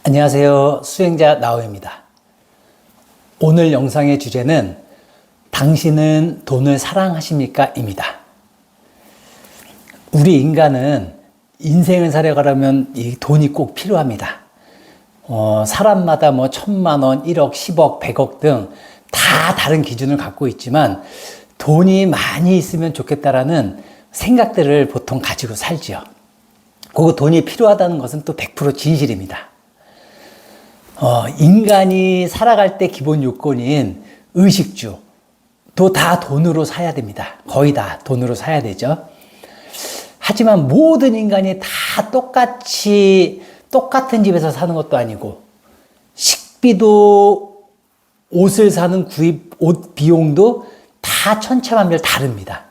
안녕하세요. 수행자 나오입니다. 오늘 영상의 주제는 당신은 돈을 사랑하십니까? 입니다. 우리 인간은 인생을 살아가려면 이 돈이 꼭 필요합니다. 사람마다 1,000만 원, 1억, 10억, 100억 등 다 다른 기준을 갖고 있지만 돈이 많이 있으면 좋겠다라는 생각들을 보통 가지고 살지요. 그 돈이 필요하다는 것은 또 100% 진실입니다. 인간이 살아갈 때 기본 요건인 의식주, 또 다 돈으로 사야 됩니다. 거의 다 돈으로 사야 되죠. 하지만 모든 인간이 다 똑같은 집에서 사는 것도 아니고, 식비도 옷을 사는 구입, 옷 비용도 다 천차만별 다릅니다.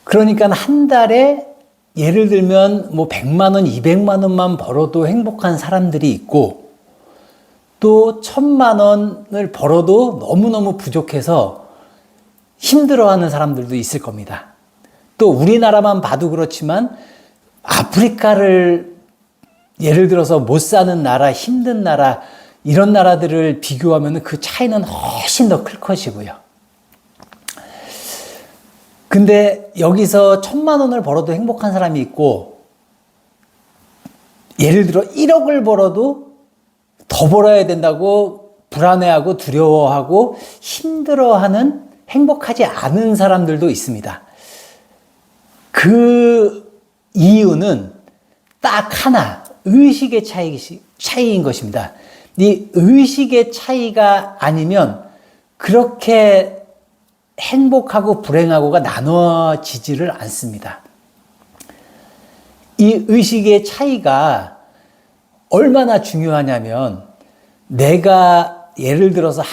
그러니까 한 달에 예를 들면 100만 원, 200만 원만 벌어도 행복한 사람들이 있고, 또 1,000만 원을 벌어도 너무너무 부족해서 힘들어하는 사람들도 있을 겁니다. 또 우리나라만 봐도 그렇지만 아프리카를 예를 들어서 못 사는 나라, 힘든 나라, 이런 나라들을 비교하면 그 차이는 훨씬 더 클 것이고요. 근데 여기서 1,000만 원을 벌어도 행복한 사람이 있고, 예를 들어 1억을 벌어도 더 벌어야 된다고 불안해하고 두려워하고 힘들어하는, 행복하지 않은 사람들도 있습니다. 그 이유는 딱 하나, 의식의 차이인 것입니다. 이 의식의 차이가 아니면 그렇게 행복하고 불행하고가 나눠지지를 않습니다. 이 의식의 차이가 얼마나 중요하냐면, 내가 예를 들어서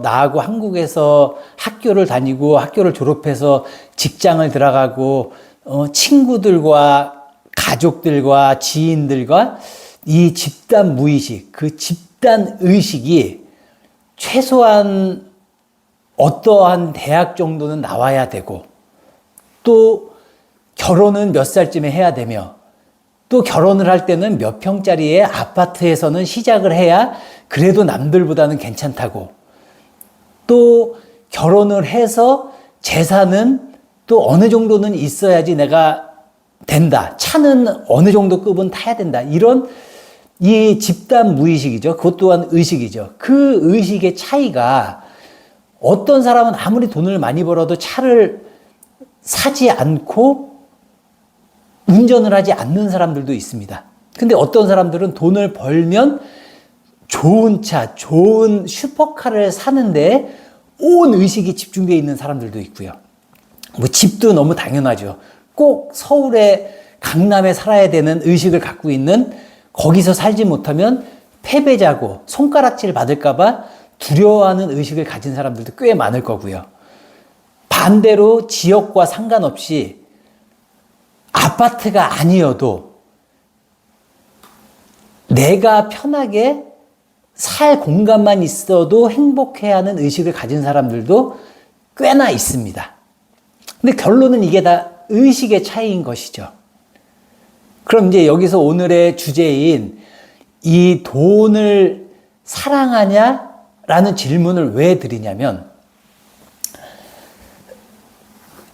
나하고 한국에서 학교를 다니고 학교를 졸업해서 직장을 들어가고 친구들과 가족들과 지인들과 이 집단 무의식, 그 집단 의식이 최소한 어떠한 대학 정도는 나와야 되고, 또 결혼은 몇 살쯤에 해야 되며, 또 결혼을 할 때는 몇 평짜리의 아파트에서는 시작을 해야 그래도 남들보다는 괜찮다고, 또 결혼을 해서 재산은 또 어느 정도는 있어야지 내가 된다. 차는 어느 정도 급은 타야 된다. 이런 이 집단 무의식이죠. 그것 또한 의식이죠. 그 의식의 차이가, 어떤 사람은 아무리 돈을 많이 벌어도 차를 사지 않고 운전을 하지 않는 사람들도 있습니다. 근데 어떤 사람들은 돈을 벌면 좋은 차, 좋은 슈퍼카를 사는데 온 의식이 집중되어 있는 사람들도 있고요. 집도 너무 당연하죠. 꼭 서울에, 강남에 살아야 되는 의식을 갖고 있는, 거기서 살지 못하면 패배자고 손가락질 받을까봐 두려워하는 의식을 가진 사람들도 꽤 많을 거고요. 반대로 지역과 상관없이 아파트가 아니어도 내가 편하게 살 공간만 있어도 행복해하는 의식을 가진 사람들도 꽤나 있습니다. 근데 결론은 이게 다 의식의 차이인 것이죠. 그럼 이제 여기서 오늘의 주제인 이 돈을 사랑하냐라는 질문을 왜 드리냐면,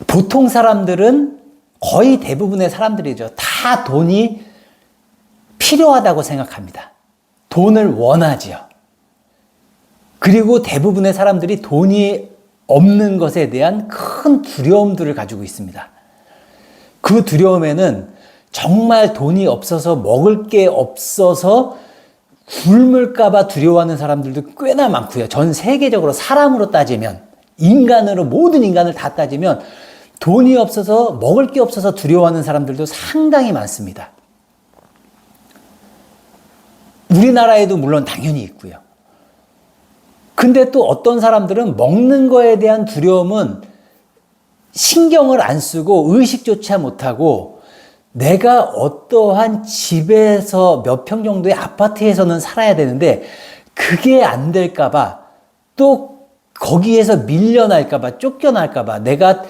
보통 사람들은, 거의 대부분의 사람들이죠, 다 돈이 필요하다고 생각합니다. 돈을 원하지요. 그리고 대부분의 사람들이 돈이 없는 것에 대한 큰 두려움들을 가지고 있습니다. 그 두려움에는 정말 돈이 없어서, 먹을 게 없어서 굶을까봐 두려워하는 사람들도 꽤나 많고요. 전 세계적으로 사람으로 따지면, 인간으로, 모든 인간을 다 따지면 돈이 없어서, 먹을 게 없어서 두려워하는 사람들도 상당히 많습니다. 우리나라에도 물론 당연히 있고요. 근데 또 어떤 사람들은 먹는 거에 대한 두려움은 신경을 안 쓰고 의식조차 못하고, 내가 어떠한 집에서 몇 평 정도의 아파트에서는 살아야 되는데 그게 안 될까봐, 또 거기에서 밀려날까봐, 쫓겨날까봐, 내가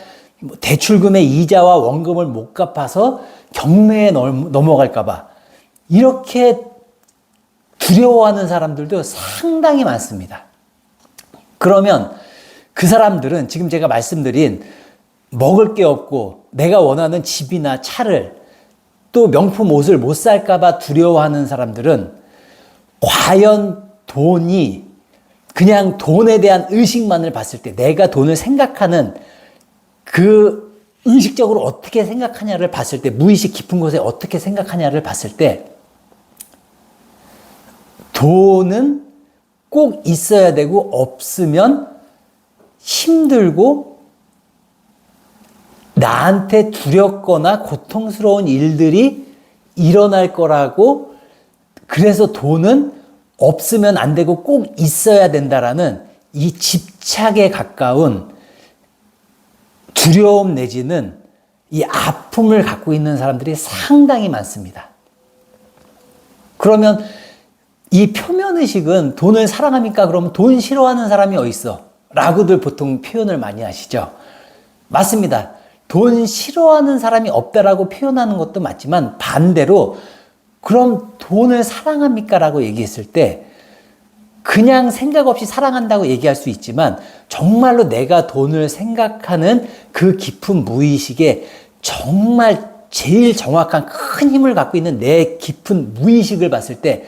대출금의 이자와 원금을 못 갚아서 경매에 넘어갈까봐, 이렇게 두려워하는 사람들도 상당히 많습니다. 그러면 그 사람들은 지금 제가 말씀드린 먹을 게 없고 내가 원하는 집이나 차를 또 명품 옷을 못 살까봐 두려워하는 사람들은 과연 돈이 그냥 돈에 대한 의식만을 봤을 때 내가 돈을 생각하는 그 의식적으로 어떻게 생각하냐를 봤을 때 무의식 깊은 곳에 어떻게 생각하냐를 봤을 때 돈은 꼭 있어야 되고 없으면 힘들고 나한테 두렵거나 고통스러운 일들이 일어날 거라고 그래서 돈은 없으면 안 되고 꼭 있어야 된다라는 이 집착에 가까운 두려움 내지는 이 아픔을 갖고 있는 사람들이 상당히 많습니다. 그러면 이 표면의식은 돈을 사랑합니까? 그러면 돈 싫어하는 사람이 어딨어? 라고들 보통 표현을 많이 하시죠. 맞습니다. 돈 싫어하는 사람이 없다라고 표현하는 것도 맞지만 반대로 그럼 돈을 사랑합니까? 라고 얘기했을 때 그냥 생각 없이 사랑한다고 얘기할 수 있지만 정말로 내가 돈을 생각하는 그 깊은 무의식에 정말 제일 정확한 큰 힘을 갖고 있는 내 깊은 무의식을 봤을 때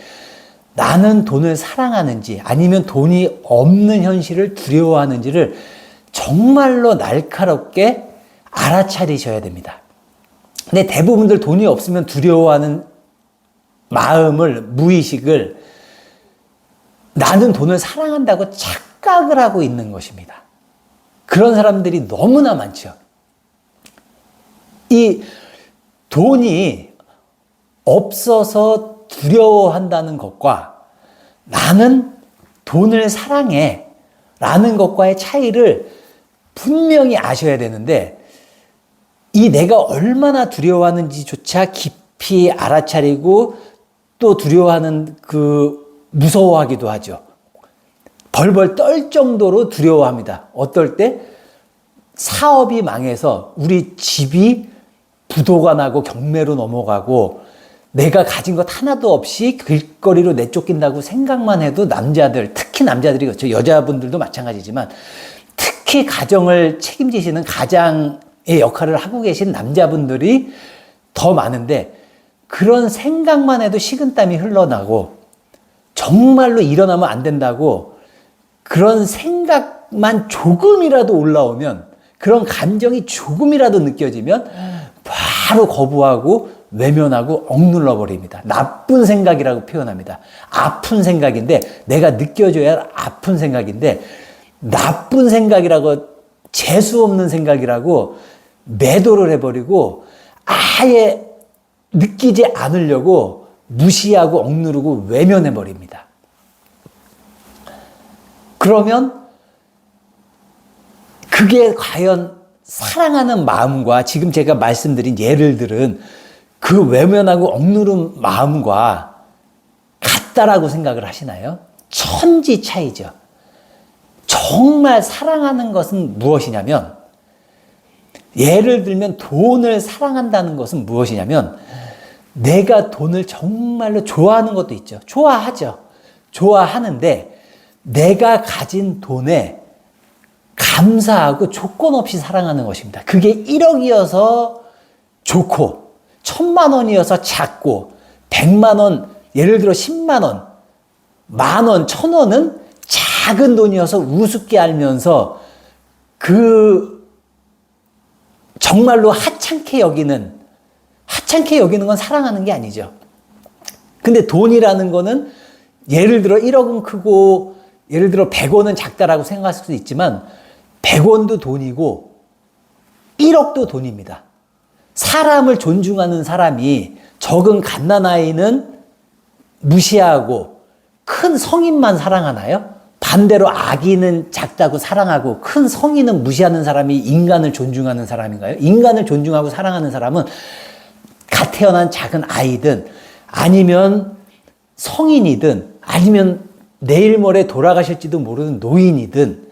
나는 돈을 사랑하는지 아니면 돈이 없는 현실을 두려워하는지를 정말로 날카롭게 알아차리셔야 됩니다. 근데 대부분들 돈이 없으면 두려워하는 마음을, 무의식을 나는 돈을 사랑한다고 착각을 하고 있는 것입니다. 그런 사람들이 너무나 많죠. 이 돈이 없어서 두려워한다는 것과 나는 돈을 사랑해 라는 것과의 차이를 분명히 아셔야 되는데 이 내가 얼마나 두려워하는지조차 깊이 알아차리고 또 두려워하는 무서워하기도 하죠. 벌벌 떨 정도로 두려워합니다. 어떨 때 사업이 망해서 우리 집이 부도가 나고 경매로 넘어가고 내가 가진 것 하나도 없이 길거리로 내쫓긴다고 생각만 해도 남자들, 특히 남자들이 그렇죠. 여자분들도 마찬가지지만 특히 가정을 책임지시는 가장의 역할을 하고 계신 남자분들이 더 많은데 그런 생각만 해도 식은땀이 흘러나고 정말로 일어나면 안 된다고 그런 생각만 조금이라도 올라오면 그런 감정이 조금이라도 느껴지면 바로 거부하고 외면하고 억눌러 버립니다. 나쁜 생각이라고 표현합니다. 아픈 생각인데 내가 느껴줘야 할 아픈 생각인데 나쁜 생각이라고 재수 없는 생각이라고 매도를 해버리고 아예 느끼지 않으려고 무시하고 억누르고 외면해버립니다. 그러면 그게 과연 사랑하는 마음과 지금 제가 말씀드린 예를들은 그 외면하고 억누른 마음과 같다라고 생각을 하시나요? 천지 차이죠. 정말 사랑하는 것은 무엇이냐면 예를 들면 돈을 사랑한다는 것은 무엇이냐면 내가 돈을 정말로 좋아하는 것도 있죠. 좋아하죠. 좋아하는데 내가 가진 돈에 감사하고 조건 없이 사랑하는 것입니다. 그게 1억이어서 좋고 1000만 원이어서 작고 100만 원, 예를 들어 10만 원, 만 원, 1000원은 작은 돈이어서 우습게 알면서 정말로 하찮게 여기는 건 사랑하는 게 아니죠. 근데 돈이라는 거는 예를 들어 1억은 크고 예를 들어 100원은 작다라고 생각할 수도 있지만 100원도 돈이고 1억도 돈입니다. 사람을 존중하는 사람이 적은 갓난아이는 무시하고 큰 성인만 사랑하나요? 반대로 아기는 작다고 사랑하고 큰 성인은 무시하는 사람이 인간을 존중하는 사람인가요? 인간을 존중하고 사랑하는 사람은 갓 태어난 작은 아이든 아니면 성인이든 아니면 내일 모레 돌아가실지도 모르는 노인이든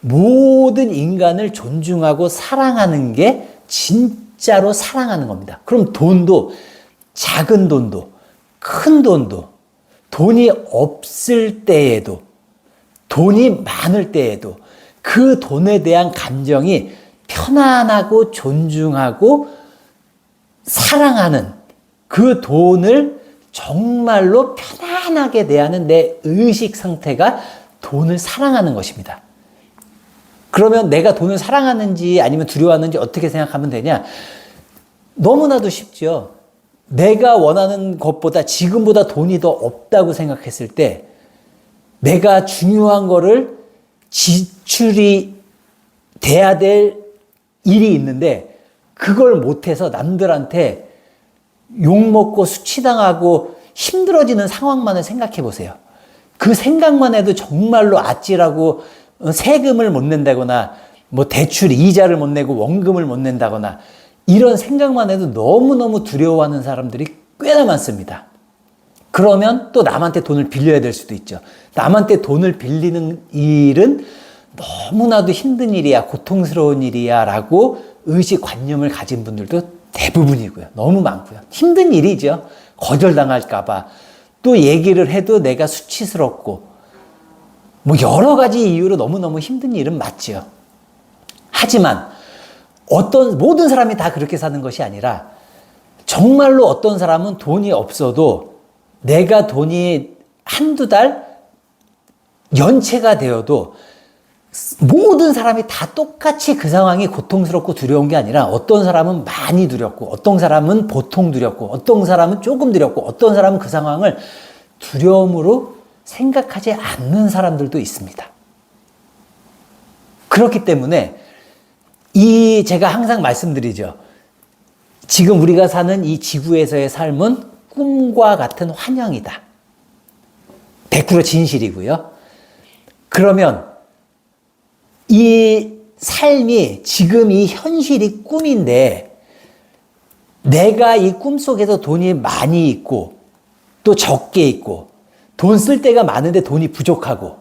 모든 인간을 존중하고 사랑하는 게 진짜로 사랑하는 겁니다. 그럼 돈도 작은 돈도 큰 돈도, 돈이 없을 때에도, 돈이 많을 때에도 그 돈에 대한 감정이 편안하고 존중하고 사랑하는 그 돈을 정말로 편안하게 대하는 내 의식 상태가 돈을 사랑하는 것입니다. 그러면 내가 돈을 사랑하는지 아니면 두려워하는지 어떻게 생각하면 되냐? 너무나도 쉽죠. 내가 원하는 것보다 지금보다 돈이 더 없다고 생각했을 때 내가 중요한 거를 지출이 돼야 될 일이 있는데 그걸 못해서 남들한테 욕먹고 수치당하고 힘들어지는 상황만을 생각해 보세요. 그 생각만 해도 정말로 아찔하고 세금을 못 낸다거나 뭐 대출 이자를 못 내고 원금을 못 낸다거나 이런 생각만 해도 너무너무 두려워하는 사람들이 꽤나 많습니다. 그러면 또 남한테 돈을 빌려야 될 수도 있죠. 남한테 돈을 빌리는 일은 너무나도 힘든 일이야, 고통스러운 일이야 라고 의식관념을 가진 분들도 대부분이고요. 너무 많고요. 힘든 일이죠. 거절당할까 봐. 또 얘기를 해도 내가 수치스럽고 뭐 여러 가지 이유로 너무너무 힘든 일은 맞죠. 하지만 모든 사람이 다 그렇게 사는 것이 아니라 정말로 어떤 사람은 돈이 없어도 내가 돈이 한두 달 연체가 되어도 모든 사람이 다 똑같이 그 상황이 고통스럽고 두려운 게 아니라 어떤 사람은 많이 두렵고 어떤 사람은 보통 두렵고 어떤 사람은 조금 두렵고 어떤 사람은 그 상황을 두려움으로 생각하지 않는 사람들도 있습니다. 그렇기 때문에 제가 항상 말씀드리죠. 지금 우리가 사는 이 지구에서의 삶은 꿈과 같은 환영이다. 100% 진실이고요. 그러면 이 삶이 지금 이 현실이 꿈인데 내가 이 꿈 속에서 돈이 많이 있고 또 적게 있고 돈 쓸 때가 많은데 돈이 부족하고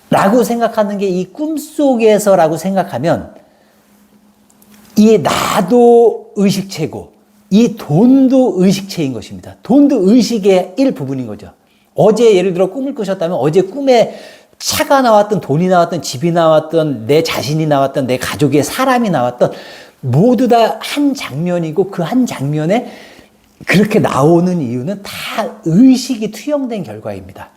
라고 생각하는 게 이 꿈 속에서라고 생각하면 이 나도 의식체고 이 돈도 의식체인 것입니다. 돈도 의식의 일부분인 거죠. 어제 예를 들어 꿈을 꾸셨다면 어제 꿈에 차가 나왔던 돈이 나왔던 집이 나왔던 내 자신이 나왔던 내 가족의 사람이 나왔던 모두 다 한 장면이고 그 한 장면에 그렇게 나오는 이유는 다 의식이 투영된 결과입니다.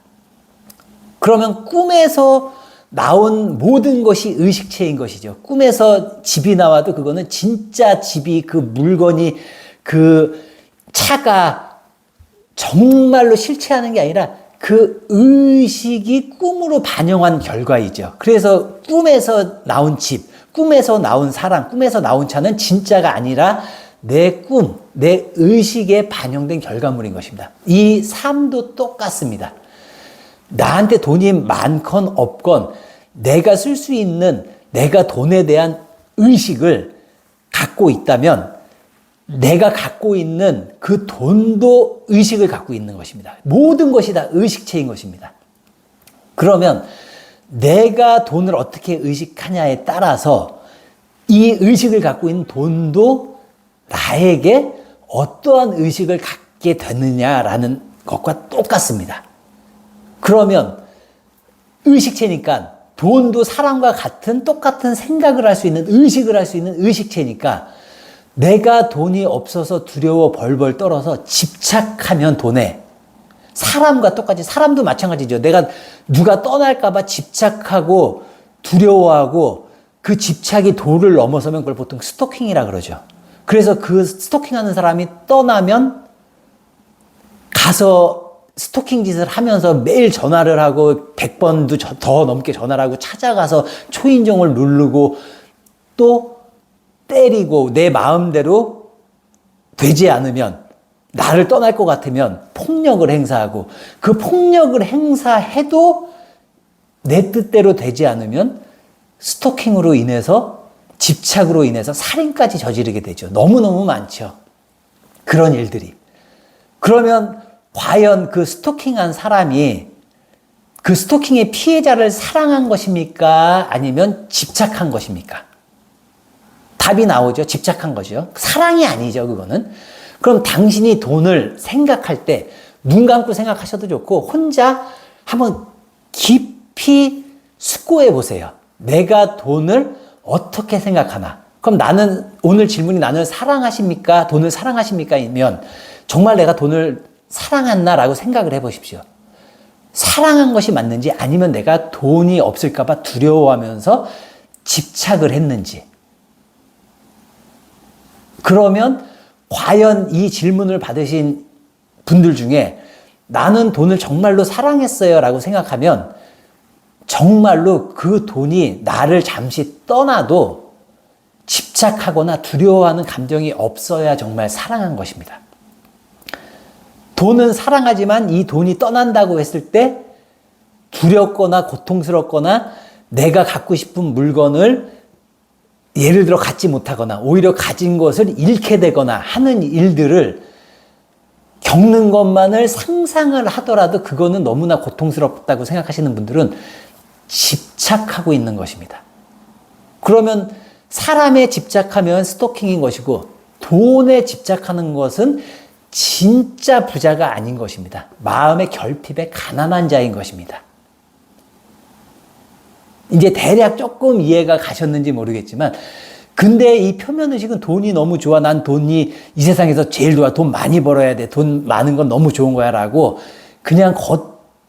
그러면 꿈에서 나온 모든 것이 의식체인 것이죠. 꿈에서 집이 나와도 그거는 진짜 집이 그 물건이 그 차가 정말로 실체하는 게 아니라 그 의식이 꿈으로 반영한 결과이죠. 그래서 꿈에서 나온 집, 꿈에서 나온 사람, 꿈에서 나온 차는 진짜가 아니라 내 꿈, 내 의식에 반영된 결과물인 것입니다. 이 삶도 똑같습니다. 나한테 돈이 많건 없건 내가 쓸 수 있는 내가 돈에 대한 의식을 갖고 있다면 내가 갖고 있는 그 돈도 의식을 갖고 있는 것입니다. 모든 것이 다 의식체인 것입니다. 그러면 내가 돈을 어떻게 의식하냐에 따라서 이 의식을 갖고 있는 돈도 나에게 어떠한 의식을 갖게 되느냐라는 것과 똑같습니다. 그러면 의식체니까 돈도 사람과 같은 똑같은 생각을 할 수 있는 의식을 할 수 있는 의식체니까 내가 돈이 없어서 두려워 벌벌 떨어서 집착하면 돈에 사람과 똑같이 사람도 마찬가지죠. 내가 누가 떠날까봐 집착하고 두려워하고 그 집착이 도를 넘어서면 그걸 보통 스토킹이라 그러죠. 그래서 그 스토킹하는 사람이 떠나면 가서 스토킹 짓을 하면서 매일 전화를 하고 100번도 더 넘게 전화를 하고 찾아가서 초인종을 누르고 또 때리고 내 마음대로 되지 않으면 나를 떠날 것 같으면 폭력을 행사하고 그 폭력을 행사해도 내 뜻대로 되지 않으면 스토킹으로 인해서 집착으로 인해서 살인까지 저지르게 되죠. 너무너무 많죠. 그런 일들이. 그러면 과연 그 스토킹한 사람이 그 스토킹의 피해자를 사랑한 것입니까? 아니면 집착한 것입니까? 답이 나오죠. 집착한 거죠. 사랑이 아니죠, 그거는. 그럼 당신이 돈을 생각할 때 눈 감고 생각하셔도 좋고 혼자 한번 깊이 숙고해 보세요. 내가 돈을 어떻게 생각하나? 그럼 나는 오늘 질문이 나는 사랑하십니까? 돈을 사랑하십니까? 이면 정말 내가 돈을 사랑했나라고 생각을 해 보십시오. 사랑한 것이 맞는지 아니면 내가 돈이 없을까 봐 두려워하면서 집착을 했는지. 그러면 과연 이 질문을 받으신 분들 중에 나는 돈을 정말로 사랑했어요 라고 생각하면 정말로 그 돈이 나를 잠시 떠나도 집착하거나 두려워하는 감정이 없어야 정말 사랑한 것입니다. 돈은 사랑하지만 이 돈이 떠난다고 했을 때 두렵거나 고통스럽거나 내가 갖고 싶은 물건을 예를 들어 갖지 못하거나 오히려 가진 것을 잃게 되거나 하는 일들을 겪는 것만을 상상을 하더라도 그거는 너무나 고통스럽다고 생각하시는 분들은 집착하고 있는 것입니다. 그러면 사람에 집착하면 스토킹인 것이고 돈에 집착하는 것은 진짜 부자가 아닌 것입니다. 마음의 결핍에 가난한 자인 것입니다. 이제 대략 조금 이해가 가셨는지 모르겠지만 근데 이 표면의식은 돈이 너무 좋아. 난 돈이 이 세상에서 제일 좋아. 돈 많이 벌어야 돼. 돈 많은 건 너무 좋은 거야. 라고 그냥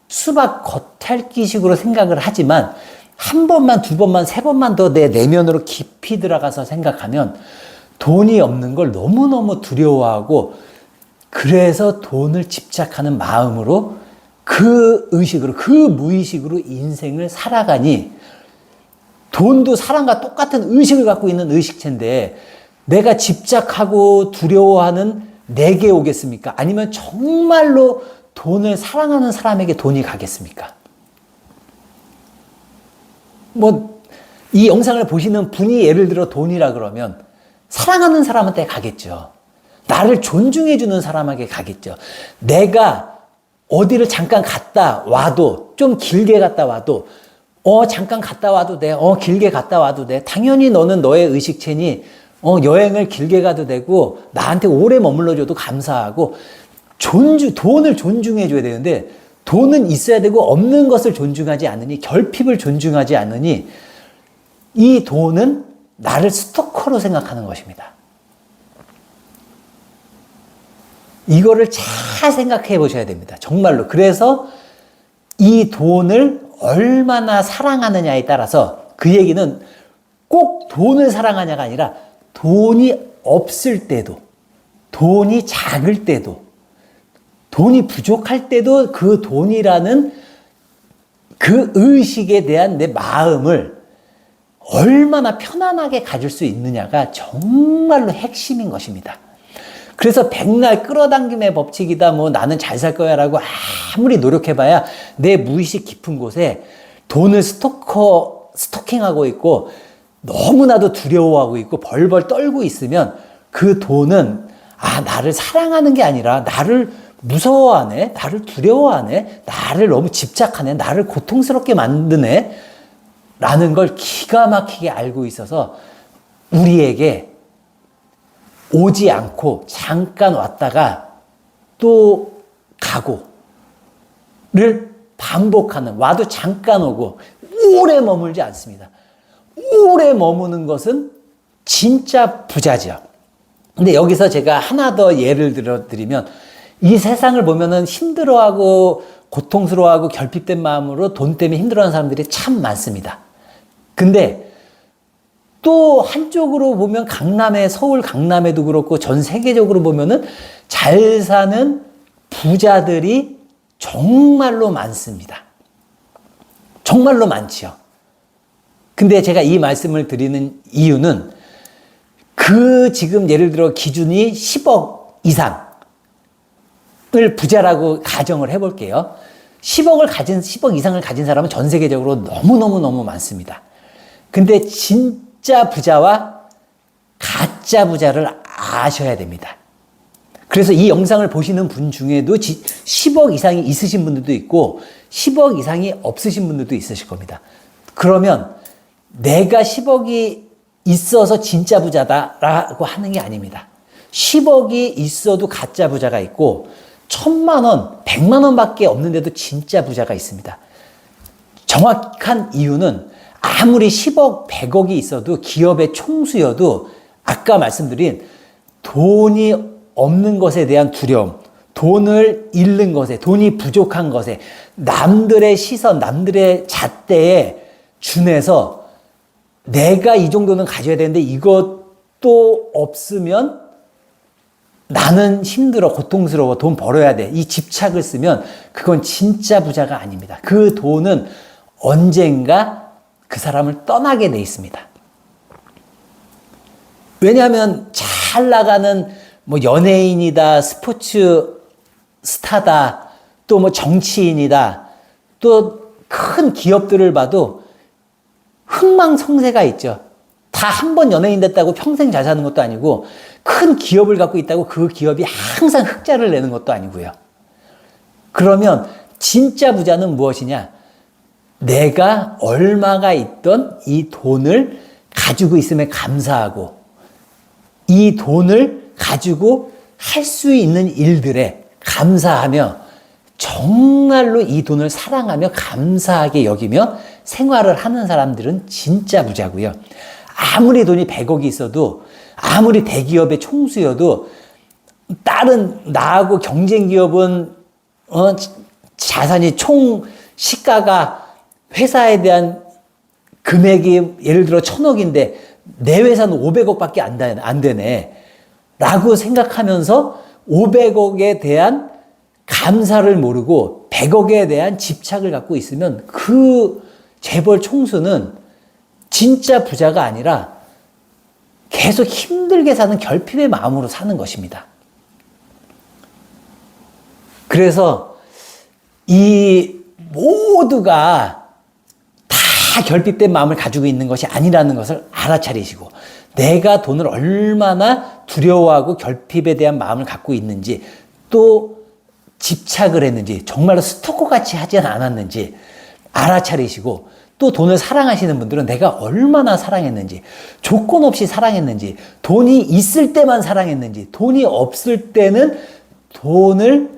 수박 겉핥기식으로 생각을 하지만 한 번만, 두 번만, 세 번만 더 내 내면으로 깊이 들어가서 생각하면 돈이 없는 걸 너무너무 두려워하고 그래서 돈을 집착하는 마음으로 그 의식으로, 그 무의식으로 인생을 살아가니 돈도 사람과 똑같은 의식을 갖고 있는 의식체인데 내가 집착하고 두려워하는 내게 오겠습니까? 아니면 정말로 돈을 사랑하는 사람에게 돈이 가겠습니까? 이 영상을 보시는 분이 예를 들어 돈이라 그러면 사랑하는 사람한테 가겠죠. 나를 존중해주는 사람에게 가겠죠. 내가 어디를 잠깐 갔다 와도, 좀 길게 갔다 와도 잠깐 갔다 와도 돼. 길게 갔다 와도 돼. 당연히 너는 너의 의식체니, 여행을 길게 가도 되고, 나한테 오래 머물러줘도 감사하고, 돈을 존중해줘야 되는데, 돈은 있어야 되고, 없는 것을 존중하지 않으니, 결핍을 존중하지 않으니, 이 돈은 나를 스토커로 생각하는 것입니다. 이거를 잘 생각해 보셔야 됩니다. 정말로. 그래서 이 돈을 얼마나 사랑하느냐에 따라서 그 얘기는 꼭 돈을 사랑하냐가 아니라 돈이 없을 때도, 돈이 작을 때도, 돈이 부족할 때도 그 돈이라는 그 의식에 대한 내 마음을 얼마나 편안하게 가질 수 있느냐가 정말로 핵심인 것입니다. 그래서 백날 끌어당김의 법칙이다, 나는 잘 살 거야 라고 아무리 노력해봐야 내 무의식 깊은 곳에 돈을 스토킹하고 있고 너무나도 두려워하고 있고 벌벌 떨고 있으면 그 돈은 나를 사랑하는 게 아니라 나를 무서워하네, 나를 두려워하네, 나를 너무 집착하네, 나를 고통스럽게 만드네 라는 걸 기가 막히게 알고 있어서 우리에게 오지 않고 잠깐 왔다가 또 가고를 반복하는, 와도 잠깐 오고 오래 머물지 않습니다. 오래 머무는 것은 진짜 부자죠. 근데 여기서 제가 하나 더 예를 들어드리면 이 세상을 보면은 힘들어하고 고통스러워하고 결핍된 마음으로 돈 때문에 힘들어하는 사람들이 참 많습니다. 근데 또 한쪽으로 보면 서울 강남에도 그렇고 전 세계적으로 보면은 잘 사는 부자들이 정말로 많습니다. 정말로 많지요. 근데 제가 이 말씀을 드리는 이유는 지금 예를 들어 기준이 10억 이상을 부자라고 가정을 해볼게요. 10억 이상을 가진 사람은 전 세계적으로 너무너무 많습니다. 근데 진짜 부자와 가짜 부자를 아셔야 됩니다. 그래서 이 영상을 보시는 분 중에도 10억 이상이 있으신 분들도 있고 10억 이상이 없으신 분들도 있으실 겁니다. 그러면 내가 10억이 있어서 진짜 부자다라고 하는 게 아닙니다. 10억이 있어도 가짜 부자가 있고 1000만 원, 100만 원밖에 없는데도 진짜 부자가 있습니다. 정확한 이유는 아무리 10억, 100억이 있어도 기업의 총수여도 아까 말씀드린 돈이 없는 것에 대한 두려움, 돈을 잃는 것에, 돈이 부족한 것에, 남들의 시선, 남들의 잣대에 준해서 내가 이 정도는 가져야 되는데 이것도 없으면 나는 힘들어, 고통스러워, 돈 벌어야 돼. 이 집착을 쓰면 그건 진짜 부자가 아닙니다. 그 돈은 언젠가 그 사람을 떠나게 돼 있습니다. 왜냐하면 잘 나가는 뭐 연예인이다, 스포츠 스타다, 또 뭐 정치인이다, 또 큰 기업들을 봐도 흥망성쇠가 있죠. 다 한 번 연예인 됐다고 평생 잘 사는 것도 아니고 큰 기업을 갖고 있다고 그 기업이 항상 흑자를 내는 것도 아니고요. 그러면 진짜 부자는 무엇이냐? 내가 얼마가 있던 이 돈을 가지고 있음에 감사하고 이 돈을 가지고 할 수 있는 일들에 감사하며 정말로 이 돈을 사랑하며 감사하게 여기며 생활을 하는 사람들은 진짜 부자고요. 아무리 돈이 100억이 있어도 아무리 대기업의 총수여도 다른 나하고 경쟁 기업은 자산이 총 시가가 회사에 대한 금액이 예를 들어 1000억인데 내 회사는 500억밖에 안 되네 라고 생각하면서 500억에 대한 감사를 모르고 100억에 대한 집착을 갖고 있으면 그 재벌 총수는 진짜 부자가 아니라 계속 힘들게 사는 결핍의 마음으로 사는 것입니다. 그래서 이 모두가 다 결핍된 마음을 가지고 있는 것이 아니라는 것을 알아차리시고 내가 돈을 얼마나 두려워하고 결핍에 대한 마음을 갖고 있는지 또 집착을 했는지 정말로 스토커같이 하지 않았는지 알아차리시고 또 돈을 사랑하시는 분들은 내가 얼마나 사랑했는지 조건 없이 사랑했는지 돈이 있을 때만 사랑했는지 돈이 없을 때는 돈을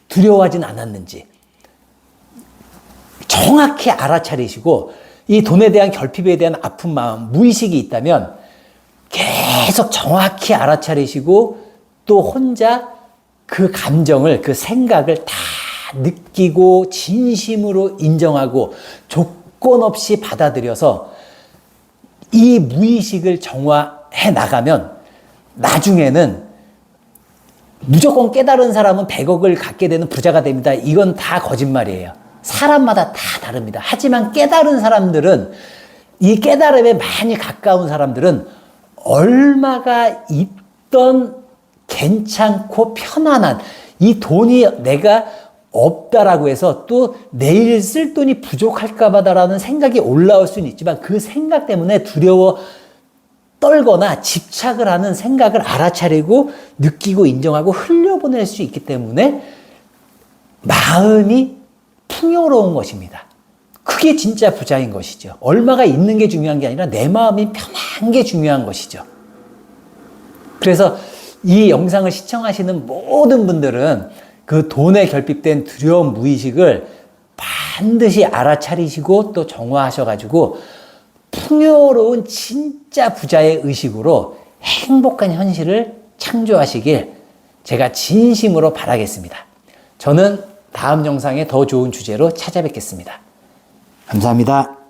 두려워하진 않았는지 정확히 알아차리시고 이 돈에 대한 결핍에 대한 아픈 마음, 무의식이 있다면 계속 정확히 알아차리시고 또 혼자 그 감정을, 그 생각을 다 느끼고 진심으로 인정하고 조건 없이 받아들여서 이 무의식을 정화해 나가면 나중에는 무조건 깨달은 사람은 100억을 갖게 되는 부자가 됩니다. 이건 다 거짓말이에요. 사람마다 다 다릅니다. 하지만 깨달은 사람들은 이 깨달음에 많이 가까운 사람들은 얼마가 있던 괜찮고 편안한 이 돈이 내가 없다라고 해서 또 내일 쓸 돈이 부족할까 봐다라는 생각이 올라올 수는 있지만 그 생각 때문에 두려워 떨거나 집착을 하는 생각을 알아차리고 느끼고 인정하고 흘려보낼 수 있기 때문에 마음이 풍요로운 것입니다. 그게 진짜 부자인 것이죠. 얼마가 있는 게 중요한 게 아니라 내 마음이 편한 게 중요한 것이죠. 그래서 이 영상을 시청하시는 모든 분들은 그 돈에 결핍된 두려운 무의식을 반드시 알아차리시고 또 정화하셔가지고 풍요로운 진짜 부자의 의식으로 행복한 현실을 창조하시길 제가 진심으로 바라겠습니다. 저는 다음 영상에 더 좋은 주제로 찾아뵙겠습니다. 감사합니다.